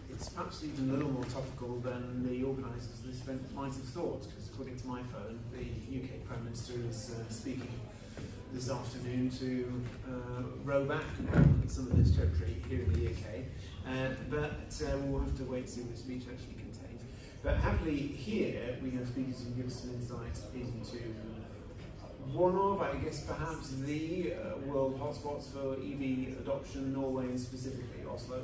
it's perhaps even a little more topical than the organisers of this event might have thought, because according to my phone, the UK Prime Minister is speaking this afternoon to row back some of this territory here in the UK, but we'll have to wait and see what the speech actually contains. But happily here we have speakers who give us some insight into one of, I guess perhaps the world hotspots for EV adoption, Norway and specifically Oslo.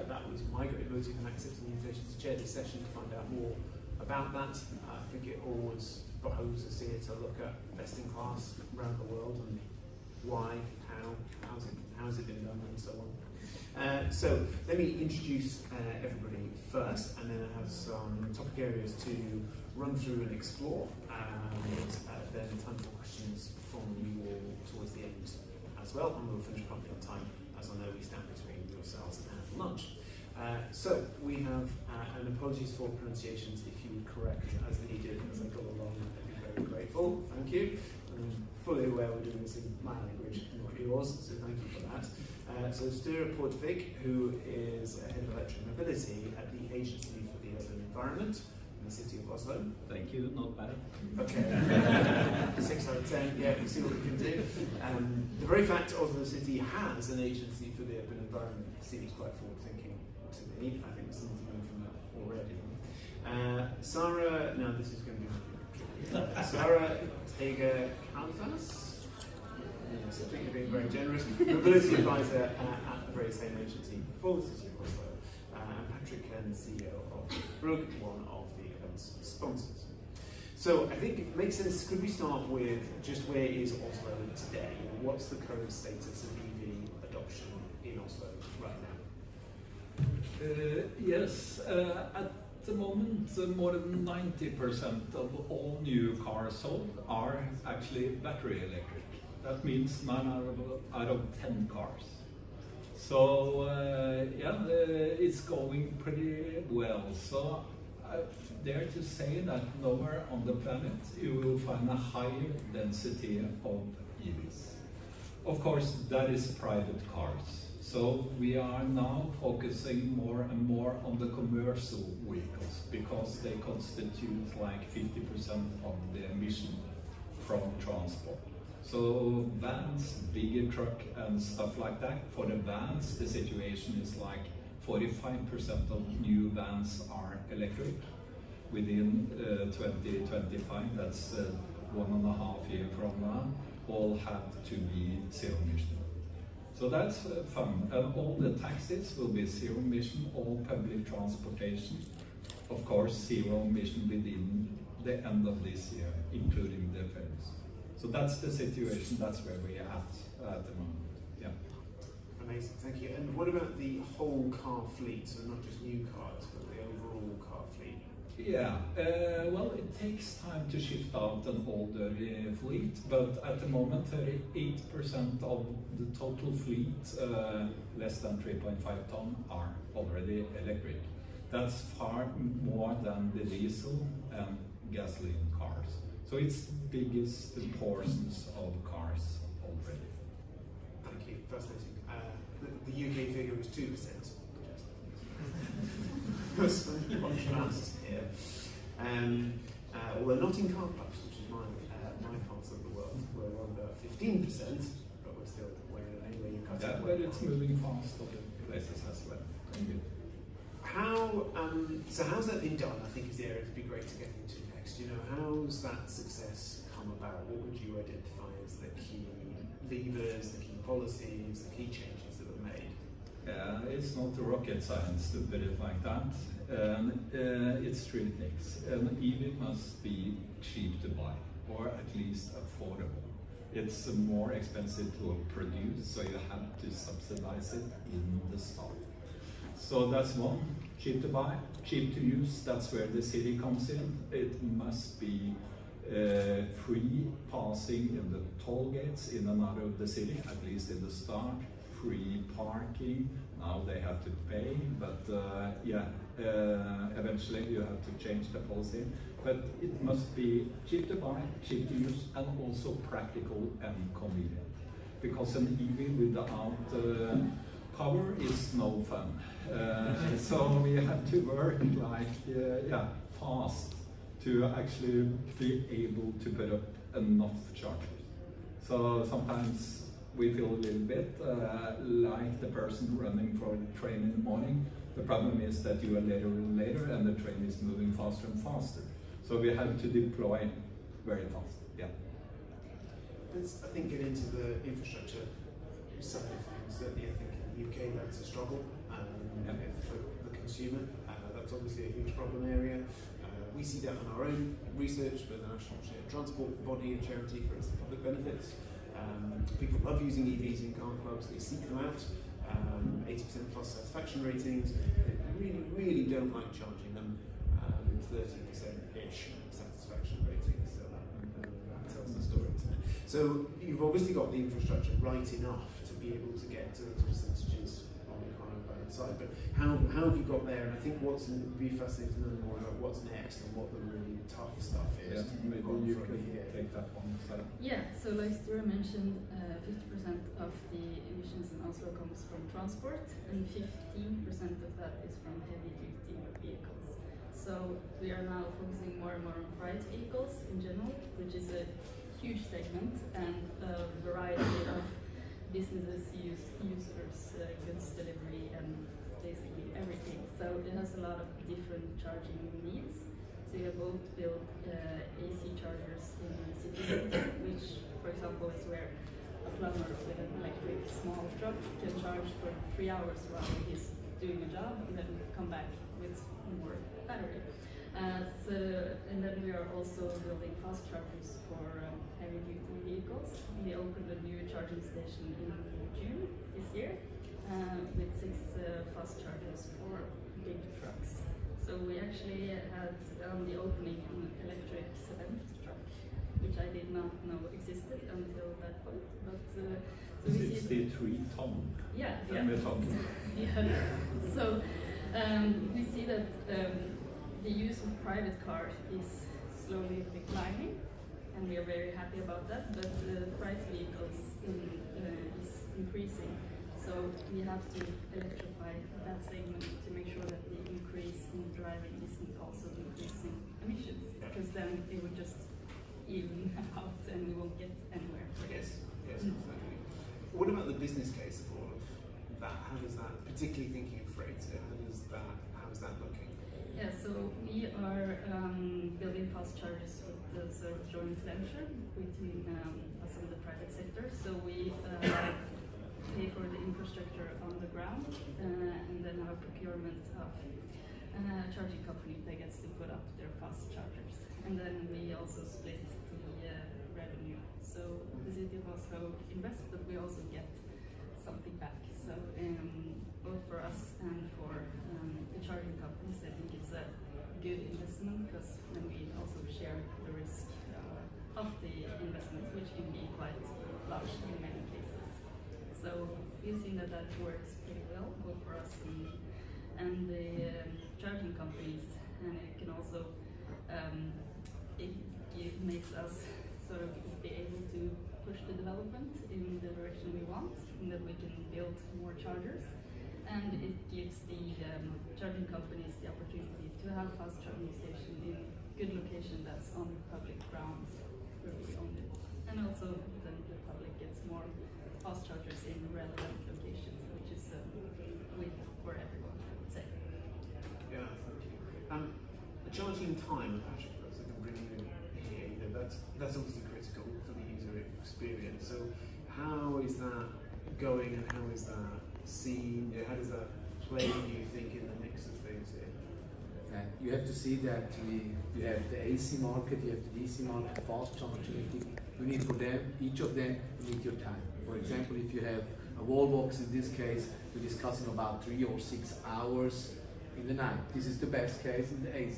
That was my great motive in accepting the invitation to chair this session, to find out more about that. I think it always behooves us here to look at best in class around the world and why, how's it been done and so on. So let me introduce everybody first, and then I have some topic areas to run through and explore, and then time for questions from you all towards the end as well, and we'll finish promptly on time, as I know we stand between yourselves and lunch. So we have, and apologies for pronunciations if you would correct as needed as I go along, I'd be very grateful, thank you. I'm fully aware we're doing this in my language, not yours, so thank you for that. So Sture Portvik, who is Head of Electro Mobility at the Agency for the Urban Environment in the city of Oslo. Thank you, not bad. Okay, 6 out of 10, yeah, we'll see what we can do. The very fact Oslo City has an Agency for the Urban Environment seems quite forward-thinking to me. I think there's something to learn from that already. Sara, now this is going to be Sara Kalsås. Yes, I think you're being very generous. Mobility advisor at the very same agency for the city of Oslo. And Patrick Kern, CEO of BRUGG, one of the event's sponsors. So I think it makes sense, could we start with just where is Oslo today? What's the current status of EV adoption in Oslo right now? Yes, at the moment more than 90% of all new cars sold are actually battery electric. That means 9 out of 10 cars. So yeah, it's going pretty well. So I dare to say that nowhere on the planet you will find a higher density of EVs. Of course, that is private cars. So we are now focusing more and more on the commercial vehicles, because they constitute like 50% of the emission from transport. So vans, bigger truck and stuff like that. For the vans, the situation is like 45% of new vans are electric. Within 2025, that's 1.5 years from now, all have to be zero emission. So that's fun. And all the taxis will be zero emission, all public transportation, of course, zero emission within the end of this year, including the ferries. So that's the situation, that's where we are at the moment. Yeah. Amazing, thank you. And what about the whole car fleet, so not just new cars, but the overall car fleet? Yeah, well, it takes time to shift out an older fleet, but at the moment 38% of the total fleet, less than 3.5 ton, are already electric. That's far more than the diesel and gasoline cars. So it's the biggest portions of cars already. Thank you, fascinating. The UK figure was 2%. Contrast here. Although not in car clubs, which is my parts of the world, we're on about 15%, but we're still anyway you cut it. Yeah, but it's moving fast other places as well. So how's that been done? I think is the area to be great to get into next. You know, how's that success come about? What would you identify as the key levers, the key policies, the key changes that were made? It's not rocket science to put it like that. It's three things. An EV must be cheap to buy, or at least affordable. It's more expensive to produce, so you have to subsidize it in the start. So that's one, cheap to buy, cheap to use, that's where the city comes in. It must be free passing in the toll gates in and out of the city, at least in the start. Free parking, now they have to pay, but eventually you have to change the policy. But it must be cheap to buy, cheap to use, and also practical and convenient. Because an EV without power is no fun. So we have to work like fast to actually be able to put up enough chargers. So sometimes we feel a little bit like the person running for the train in the morning. The problem is that you are later and later and the train is moving faster and faster. So we have to deploy very fast. Yeah. Let's, I think, get into the infrastructure side of things. Certainly, I think in the UK that's a struggle for the consumer. That's obviously a huge problem area. We see that in our own research with the National Shared Transport Body and Charity for its public benefits. People love using EVs in car clubs, they seek them out. 80% plus satisfaction ratings. They really don't like charging them. 30%-ish satisfaction ratings. So that tells the story. So you've obviously got the infrastructure right enough to be able to get to those percentages on the kind of side. But how have you got there? And I think what's be fascinating to know more about what's next and what the really tough stuff is. Yeah, maybe you can take that one, Sara. Yeah, so like Sture mentioned, 50% of the emissions in Oslo comes from transport, and 15% of that is from heavy-duty vehicles. So we are now focusing more and more on freight vehicles in general, which is a huge segment and a variety of businesses, users, goods delivery, and basically everything. So it has a lot of different charging needs. So you have both built AC chargers in cities, which, for example, is where a plumber with an electric small truck can charge for 3 hours while he's doing a job and then come back with more battery. And then we are also building fast chargers for heavy-duty vehicles. We opened a new charging station in June this year with 6 fast chargers for big trucks. So we actually had on the opening an electric cement truck, which I did not know existed until that point. But so we 63 ton. Yeah. We're talking. Yeah. So we see that the use of private cars is slowly declining, and we are very happy about that. But private vehicles is increasing. So we have to electrify that segment to make sure that the increase in driving isn't also increasing emissions, because then it would just even out and we won't get anywhere. Yes, exactly. What about the business case of all of that? How does that, particularly thinking of freight, how is that looking? Yeah, so we are building fast chargers with the sort of joint venture between us and the private sector. So we pay for the infrastructure on the ground and then have a procurement of a charging company that gets to put up their fast chargers. And then we also split the revenue. So the city of Oslo invests, but we also get something back. So both for us and for the charging companies, I think it's a good investment, because then we also share the risk of the investment, which can be quite large in many cases. So we've seen that works pretty well, both for us and the charging companies, and it can also it makes us sort of be able to push the development in the direction we want, and that we can build more chargers. And it gives the charging companies the opportunity to have fast charging station in good location that's on public grounds where we own it. And also then the public gets more fast chargers in relevant locations, which is a win for everyone, I would say. Yeah, thank you. The charging time, Patrick, I can bring you in here. That's obviously critical for the user experience. So how is that going, and how is that seen? How does that play, do you think, in the mix of things here? You have to see that you have the AC market, you have the DC market, fast charging. You need for them, each of them, you need your time. For example, if you have a wall box, in this case, we're discussing about 3 or 6 hours in the night. This is the best case in the AC.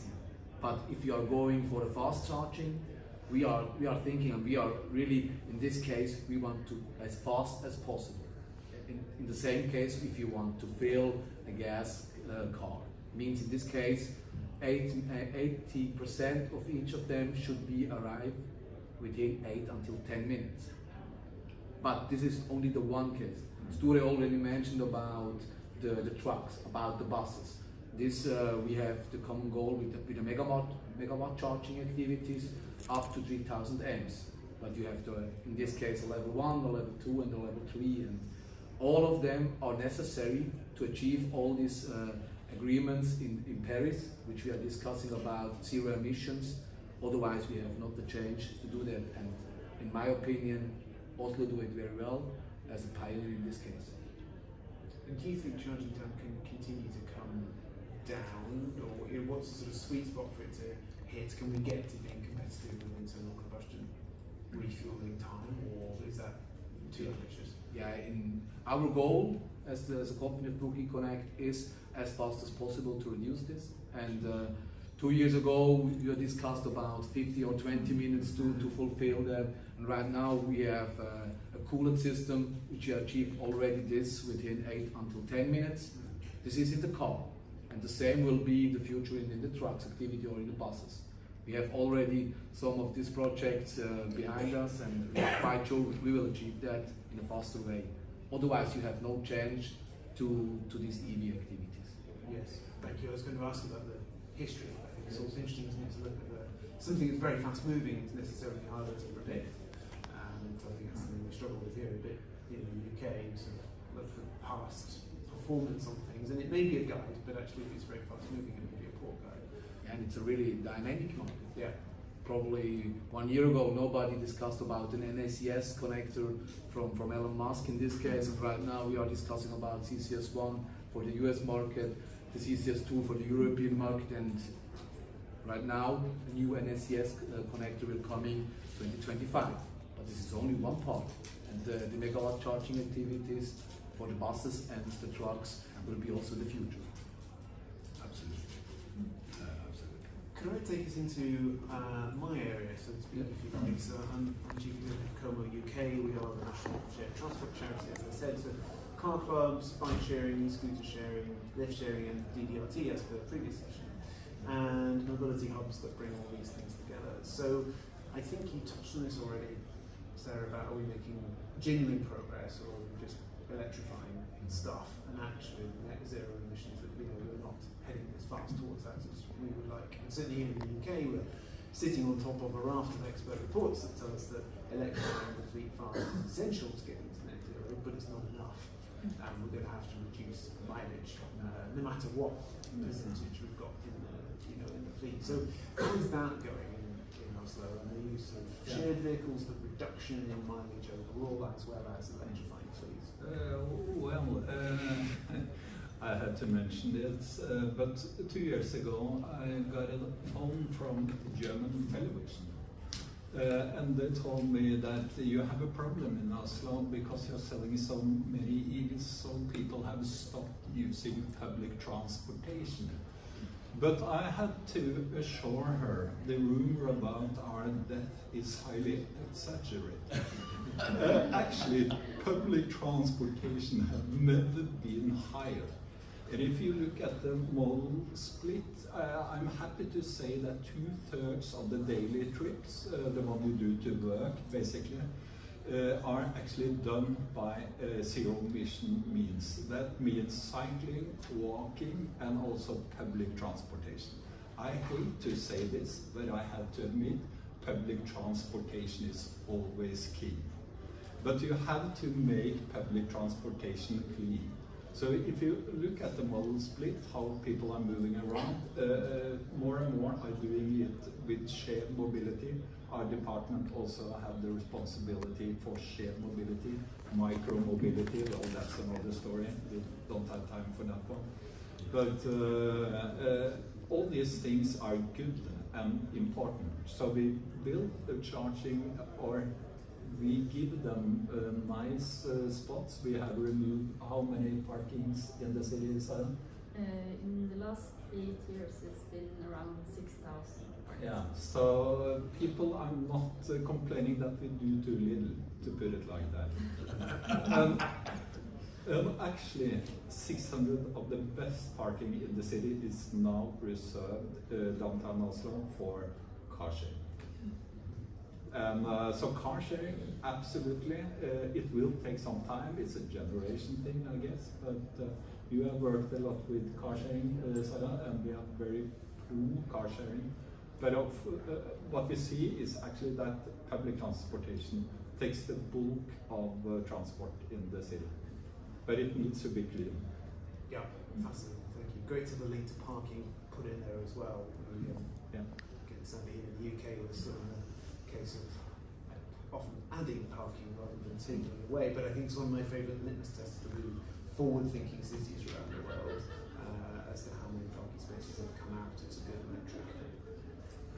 But if you are going for a fast charging, we are thinking, and we are really, in this case, we want to as fast as possible. In the same case, if you want to fill a gas car, means in this case, 80% of each of them should be arrived within 8 until 10 minutes. But this is only the one case. Sture already mentioned about the trucks, about the buses. This we have the common goal with the megawatt charging activities up to 3,000 amps. But you have in this case a level 1, a level 2 and a level 3, and all of them are necessary to achieve all these agreements in Paris, which we are discussing about zero emissions. Otherwise we have not the chance to do that, and in my opinion Oslo do it very well as a pioneer in this case. And do you think charging time can continue to come down, or what's the sort of sweet spot for it to hit? Can we get to being competitive with internal combustion refueling time, or is that too ambitious? Yeah, our goal as a company of BRUGG eConnect is as fast as possible to reduce this. And 2 years ago we discussed about 50 or 20 minutes to fulfill that. And right now we have a coolant system which we achieved already this within 8 until 10 minutes. This is in the car. And the same will be in the future in the trucks activity or in the buses. We have already some of these projects behind us, and we are quite sure we will achieve that in a faster way. Otherwise you have no change to these EV activities. Yes, thank you. I was going to ask about the history. I think it's always interesting, isn't it, to look at something that's very fast moving. It's necessarily harder to predict. And I think that's something we struggle with here a bit in the UK, sort of look for past performance on things, and it may be a guide, but actually if it's very fast moving it may be a poor guide. And it's a really dynamic market. Yeah. Probably 1 year ago nobody discussed about an NACS connector from Elon Musk in this case, and right now we are discussing about CCS1 for the US market, the CCS2 for the European market, and right now a new NACS connector will come in 2025. But this is only one part, and the megawatt charging activities for the buses and the trucks will be also the future. Absolutely. Could I take us into my area, so to speak, if you like? So I'm Chief Executive of Como UK. We are the national shared transport charity, as I said. So car clubs, bike sharing, scooter sharing, lift sharing, and DDRT as per the previous session. And mobility hubs that bring all these things together. So I think you touched on this already, Sarah, about are we making genuine progress, or are we just electrifying stuff, and actually net zero emissions that we're not heading as fast towards that as we would like. And certainly here in the UK we're sitting on top of a raft of expert reports that tell us that electrifying the fleet fast is essential to get into net zero, but it's not enough. And we're going to have to reduce mileage no matter what percentage we've got in the fleet. So how is that going in Oslo, and the use of shared vehicles, the reduction in mileage overall, as well as electrifying fleets? I had to mention this, but 2 years ago I got a phone from German television, and they told me that you have a problem in Oslo because you're selling so many EVs, so people have stopped using public transportation. But I had to assure her the rumor about our death is highly exaggerated. Actually, public transportation has never been higher. And if you look at the model split, I'm happy to say that 2/3 of the daily trips, the one you do to work, basically, are actually done by zero emission means. That means cycling, walking, and also public transportation. I hate to say this, but I have to admit, public transportation is always key. But you have to make public transportation clean. So if you look at the model split, how people are moving around, more and more are doing it with shared mobility. Our department also have the responsibility for shared mobility, micro mobility, well, that's another story, we don't have time for that one. But all these things are good and important. So we build the charging, or we give them nice spots. We have removed how many parkings in the city, Sara? In the last 8 years, it's been around 6,000. Yeah, so people are not complaining that we do too little, to put it like that. Actually, 600 of the best parking in the city is now reserved downtown Oslo for car sharing. So car sharing, absolutely, it will take some time. It's a generation thing, I guess. But you have worked a lot with car sharing, Sara, and we are very pro car sharing. But what we see is actually that public transportation takes the bulk of transport in the city. But it needs to be clean. Yeah, fascinating. Thank you. Great to have a link to parking put in there as well. Yeah. Certainly in the UK, we're still in a case of often adding parking rather than taking it away. But I think it's one of my favourite litmus tests for really forward-thinking cities around the world as to how many parking spaces have come out. It's a good metric.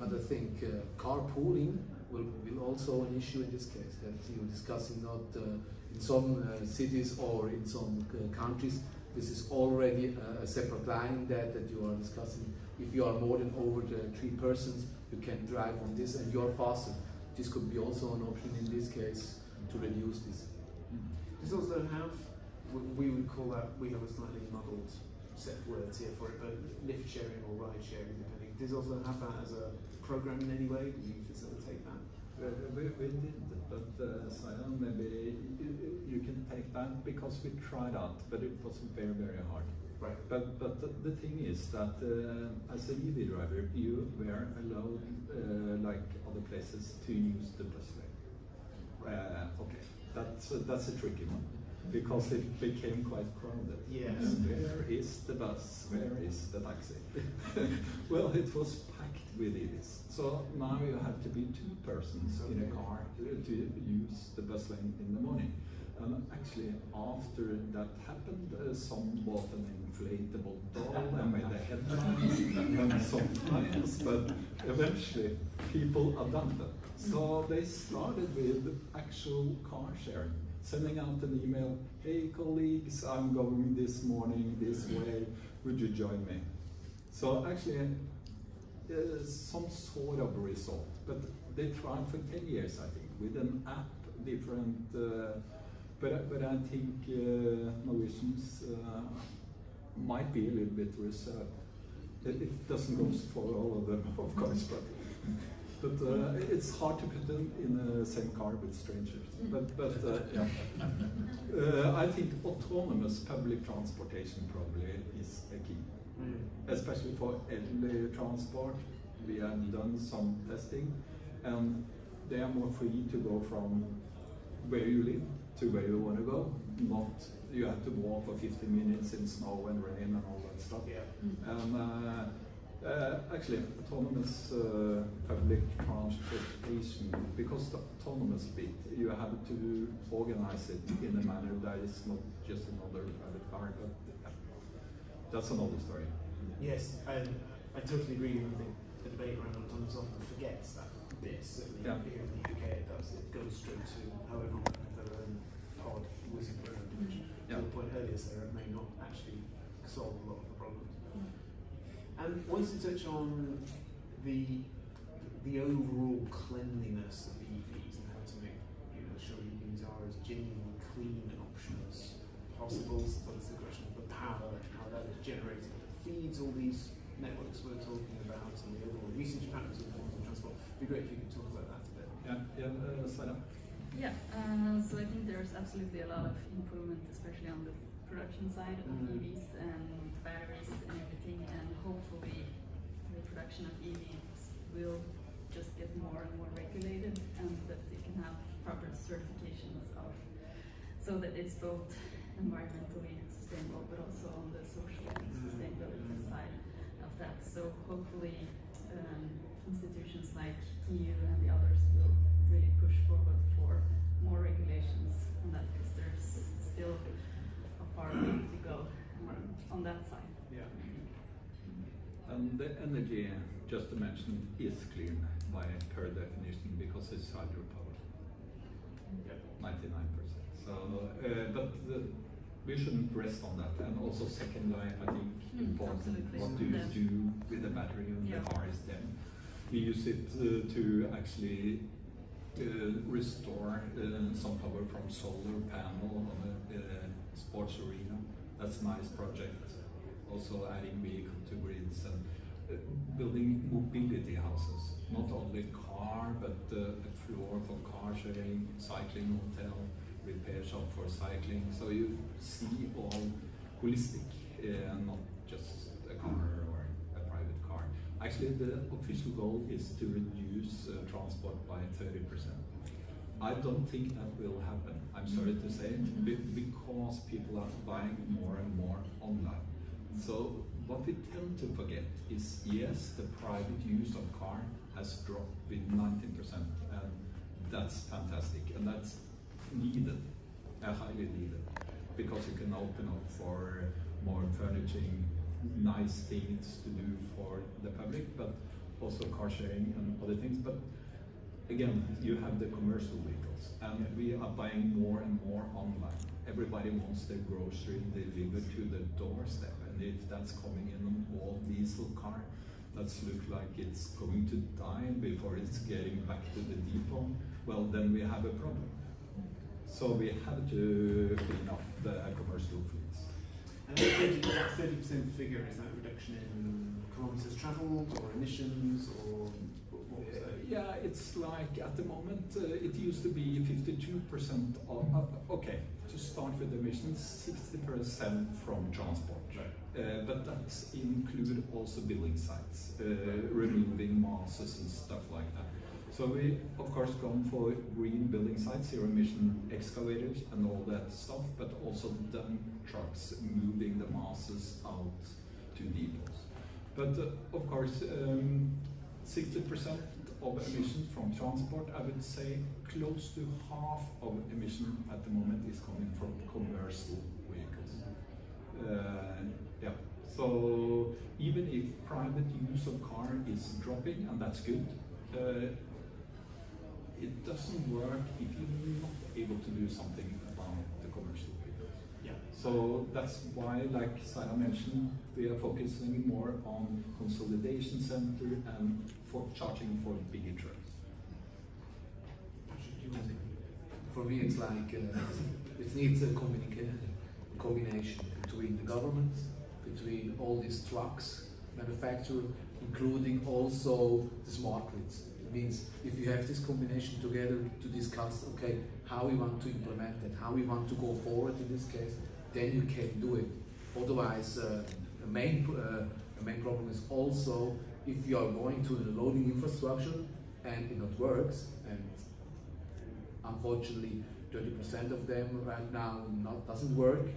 But I think carpooling will also an issue in this case, that you're discussing not in some cities or in some countries. This is already a separate line that you are discussing. If you are more than over the 3 persons, you can drive on this and you are faster. This could be also an option in this case to reduce this. Does also have, we would call that, we have a slightly muddled set of words here for it, but lift sharing or ride sharing, depending. Does also have that as a program in any way? Do you facilitate that? We did, but Sara, maybe you can take that because we tried out, but it was very, very hard. Right. But the thing is that as an EV driver, you were allowed, like other places, to use the bus lane. Okay, that's a tricky one because it became quite crowded. Yes. Where is the bus? Where is the taxi? Well, it was packed with EVs. So now you have to be 2 persons in a car to use the bus lane in the morning. And actually, after that happened, some bought an inflatable doll and made a headline and some flyers, but eventually people adapted. So they started with actual car sharing, sending out an email, hey colleagues, I'm going this morning this way, would you join me? So actually, some sort of result, but they tried for 10 years, I think, with an app, different, but I think Norwegians might be a little bit reserved. It doesn't go for all of them, of course, but it's hard to put them in the same car with strangers. But yeah, I think autonomous public transportation probably is a key, especially for elderly transport. We have done some testing, and they are more free to go from where you live to where you want to go. Not you have to walk for 15 minutes in snow and rain and all that stuff. Yeah. Actually, autonomous public transportation, because the autonomous bit, you have to organize it in a manner that is not just another private car, but that's another story. Yes, and I totally agree. I think the debate around autonomous often forgets that bit. Certainly here in the UK it does. It goes straight to how everyone has their own pod whizzing around, which to the point earlier, Sarah, may not actually solve a lot of the problems. And once to touch on the overall cleanliness of EVs and how to make sure EVs are as genuinely clean an option as possible. So that's the question of the power, how that is generated, that feeds all these networks we're talking about, and the overall usage patterns of forms of transport. It'd be great if you could talk about that a bit. Sara. Yeah, so I think there's absolutely a lot of improvement, especially on the production side of EVs and batteries and everything, and hopefully the production of EVs will just get more and more regulated, and that they can have proper certifications of, so that it's both environmentally sustainable but also on the social sustainability side of that. So hopefully institutions like EU and the others will really push forward for more regulations on that, because there's still a far way to go on that side. Yeah. And the energy, just to mention, is clean by per definition because it's hydropower. 99%. So, but we shouldn't rest on that. And also, second life, I think, important. Absolutely. What do you do with the battery when the car is dead? We use it to actually restore some power from solar panel on a sports arena. That's a nice project. Also adding vehicle to grids and building mobility houses, not only car, but a floor for car sharing, cycling hotel, repair shop for cycling. So you see all holistic, not just a car or a private car. Actually, the official goal is to reduce transport by 30%. I don't think that will happen, I'm sorry to say, because people are buying more and more online. So what we tend to forget is, yes, the private use of car has dropped with 19%, and that's fantastic, and that's needed, highly needed, because you can open up for more furnishing, nice things to do for the public, but also car sharing and other things. But again, you have the commercial vehicles, and we are buying more and more online. Everybody wants their grocery delivered to the doorstep, and if that's coming in an all-diesel car, that's look like it's going to die before it's getting back to the depot, well, then we have a problem. So we have to clean up the commercial fleets. And that 30% figure, is that a reduction in kilometers travelled or emissions, or what was that? Yeah, it's like at the moment it used to be 52% of, okay, to start with emissions, 60% from transport. Right. But that's include also building sites, removing masses and stuff like that. So we, of course, gone for green building sites, zero emission excavators and all that stuff, but also dump trucks moving the masses out to depots. But of course, 60% of emissions from transport, I would say close to half of emission at the moment is coming from commercial vehicles. Yeah. So even if private use of car is dropping, and that's good, it doesn't work if you're not able to do something about the commercial vehicles. Yeah. So that's why, like Sara mentioned, we are focusing more on consolidation center and for charging for bigger trucks. For me, it's like it needs a combination between the government, between all these trucks manufacturers, including also the smart grids. It means if you have this combination together to discuss, okay, how we want to implement it, how we want to go forward in this case, then you can do it. Otherwise, the main problem is also if you are going to the loading infrastructure and it not works, and unfortunately 30% of them right now doesn't work.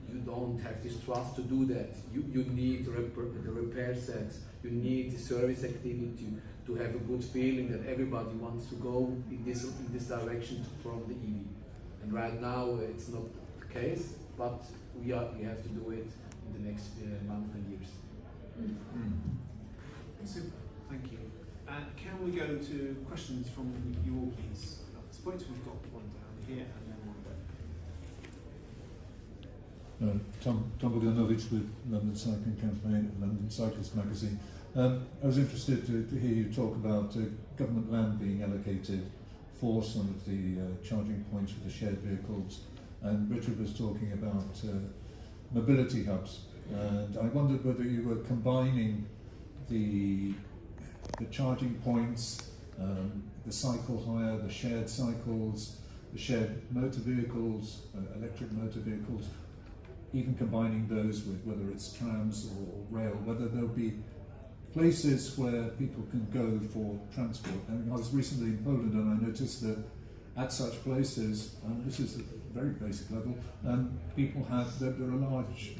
You don't have this trust to do that. You need the repair sets, you need the service activity to have a good feeling that everybody wants to go in this direction from the EV. And right now it's not the case, but we have to do it in the next month and years. Super, thank you. Can we go to questions from you all, please? I suppose we've got one down here and then one there. Tom Bogdanovich with London Cycling Campaign and London Cyclist Magazine. I was interested to hear you talk about government land being allocated for some of the charging points for the shared vehicles, and Richard was talking about mobility hubs, and I wondered whether you were combining the charging points, the cycle hire, the shared cycles, the shared motor vehicles, electric motor vehicles, even combining those with whether it's trams or rail, whether there'll be places where people can go for transport. I was recently in Poland and I noticed that at such places, this is a very basic level, people have, there are large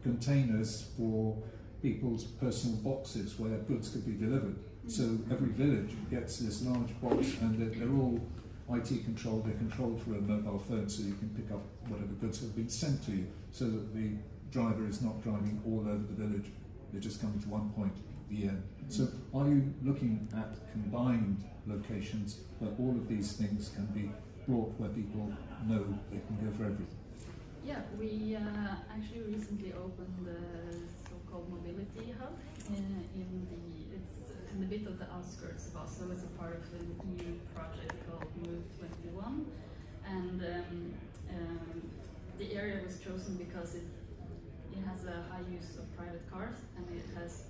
containers for people's personal boxes where goods could be delivered. So every village gets this large box, and they're all IT controlled, they're controlled through a mobile phone, so you can pick up whatever goods have been sent to you, so that the driver is not driving all over the village, they're just coming to one point at the end. So are you looking at combined locations where all of these things can be brought where people know they can go for everything? Yeah, we actually recently opened the so-called mobility hub it's in a bit of the outskirts of Oslo. It's a part of an EU project called Move 21, and the area was chosen because it has a high use of private cars, and it has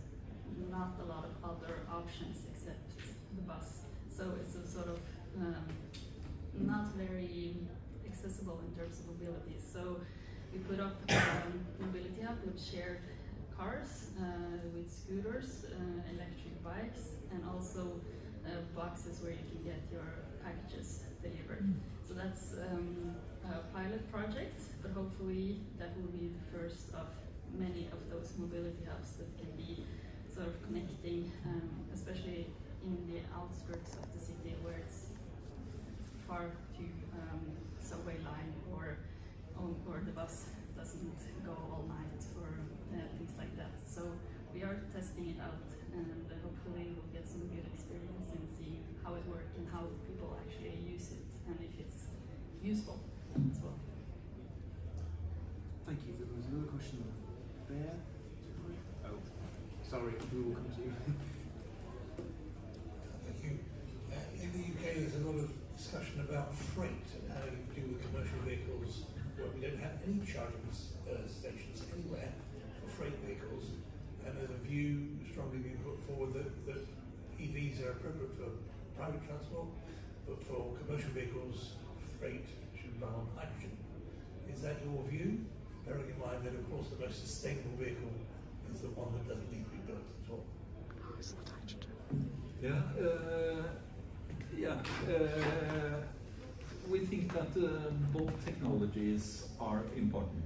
not a lot of other options except the bus. So it's a sort of not very accessible in terms of mobility. So we put up a mobility hub with shared cars, with scooters, electric bikes, and also boxes where you can get your packages delivered. So that's a pilot project, but hopefully that will be the first of many of those mobility hubs that can be sort of connecting, especially in the outskirts of the city where it's far to subway line or the bus doesn't go all night or things like that. So we are testing it out, and hopefully we'll get some good experience and see how it works and how people actually use it and if it's useful as well. Thank you. There was another question there. Oh, sorry, we will come to you. Thank you. In the UK, there's a lot of discussion about freight and how you do with commercial vehicles where we don't have any charging stations anywhere for freight vehicles, and there's a view strongly being put forward that EVs are appropriate for private transport, but for commercial vehicles, freight should run on hydrogen. Is that your view? Bearing in mind that, of course, the most sustainable vehicle is the one that doesn't need to be built at all. We think that both technologies are important.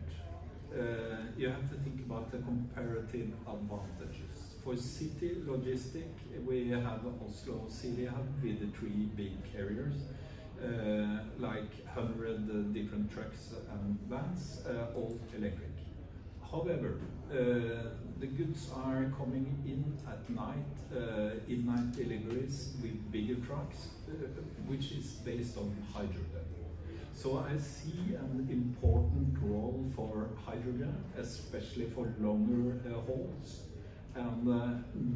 You have to think about the comparative advantages. For city logistic, we have Oslo City Hub with the 3 big carriers, like 100 different trucks and vans, all electric. However, the goods are coming in at night, in-night deliveries with bigger trucks, which is based on hydrogen. So I see an important role for hydrogen, especially for longer hauls, and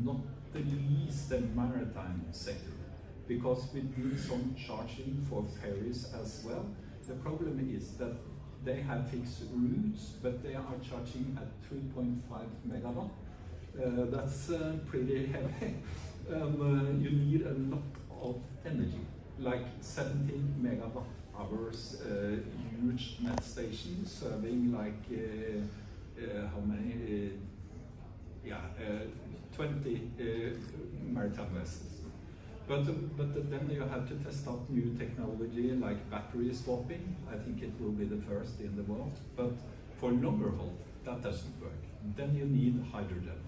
not the least the maritime sector, because we do some charging for ferries as well. The problem is that they have fixed routes, but they are charging at 3.5 megawatt. That's pretty heavy. You need a lot of energy, like 17 megawatt hours, huge net station serving like how many? 20 maritime vessels. But then you have to test out new technology like battery swapping. I think it will be the first in the world. But for longer haul, that doesn't work. Then you need hydrogen.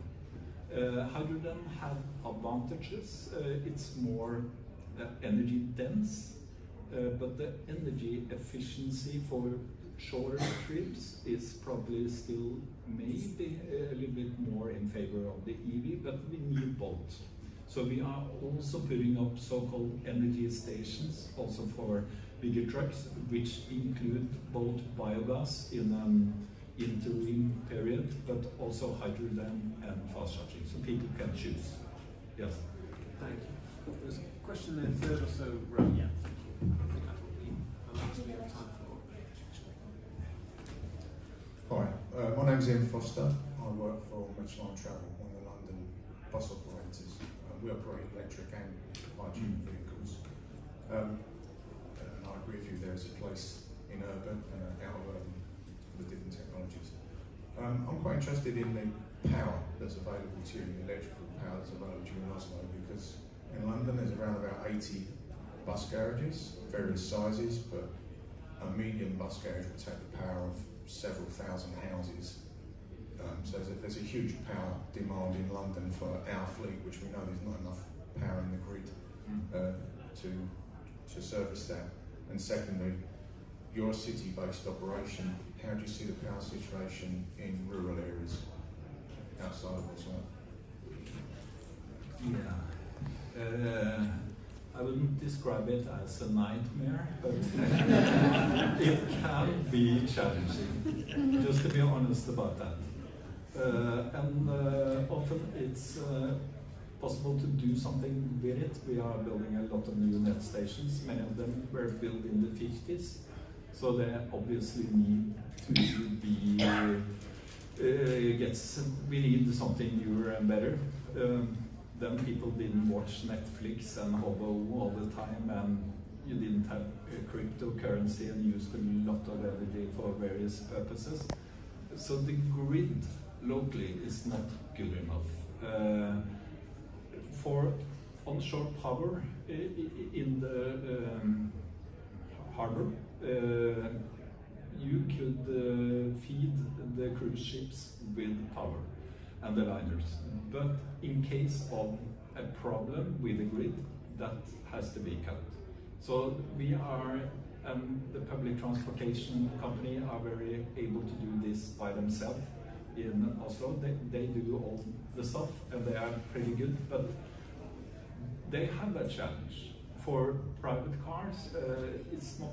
Hydrogen has advantages. It's more energy dense, but the energy efficiency for shorter trips is probably still maybe a little bit more in favor of the EV, but we need both. So we are also putting up so-called energy stations also for bigger trucks, which include both biogas in an interim period, but also hydrogen and fast charging, so people can choose. Yes. Thank you. There's a question there, third or so row. Yeah. I think that will be the last we have time for. Hi, my name's Ian Foster. I work for Michelin Travel, one of the London bus operators. We operate electric and hydrogen vehicles. And I agree with you, there's a place in urban and out of urban for the different technologies. I'm quite interested in the power that's available to you, the electrical power that's available to you in Oslo, because in London there's around about 80 bus garages, various sizes, but a medium bus garage would take the power of several thousand houses. So there's a huge power demand in London for our fleet, which we know there's not enough power in the grid to service that. And secondly, you're a city-based operation. How do you see the power situation in rural areas outside of Oslo? Yeah. I wouldn't describe it as a nightmare, but it can be challenging, just to be honest about that. And often it's possible to do something with it. We are building a lot of new net stations. Many of them were built in the 50s, so they obviously need to be we need something newer and better. Then people didn't watch Netflix and Hobo all the time, and you didn't have cryptocurrency and used a lot of energy for various purposes. So the grid locally is not good enough. For onshore power in the harbor, you could feed the cruise ships with power and the liners. But in case of a problem with the grid, that has to be cut. So we are, and the public transportation company are very able to do this by themselves in Oslo. They do all the stuff and they are pretty good, but they have that challenge. For private cars, it's not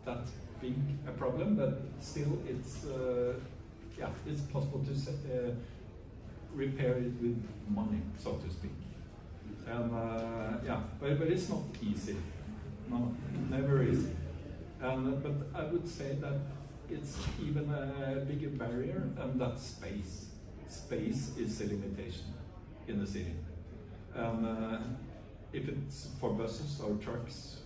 that big a problem, but still it's it's possible to repair it with money, so to speak. And but it's not easy. No, never easy. But I would say that it's even a bigger barrier, and that's space. Space is a limitation in the city. If it's for buses or trucks,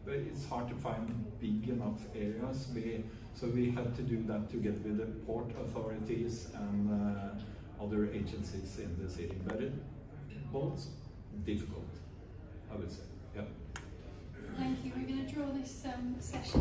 but it's hard to find big enough areas. So we had to do that together with the port authorities and other agencies in the city. But it was difficult, I would say. Yeah. Thank you. We're going to draw this session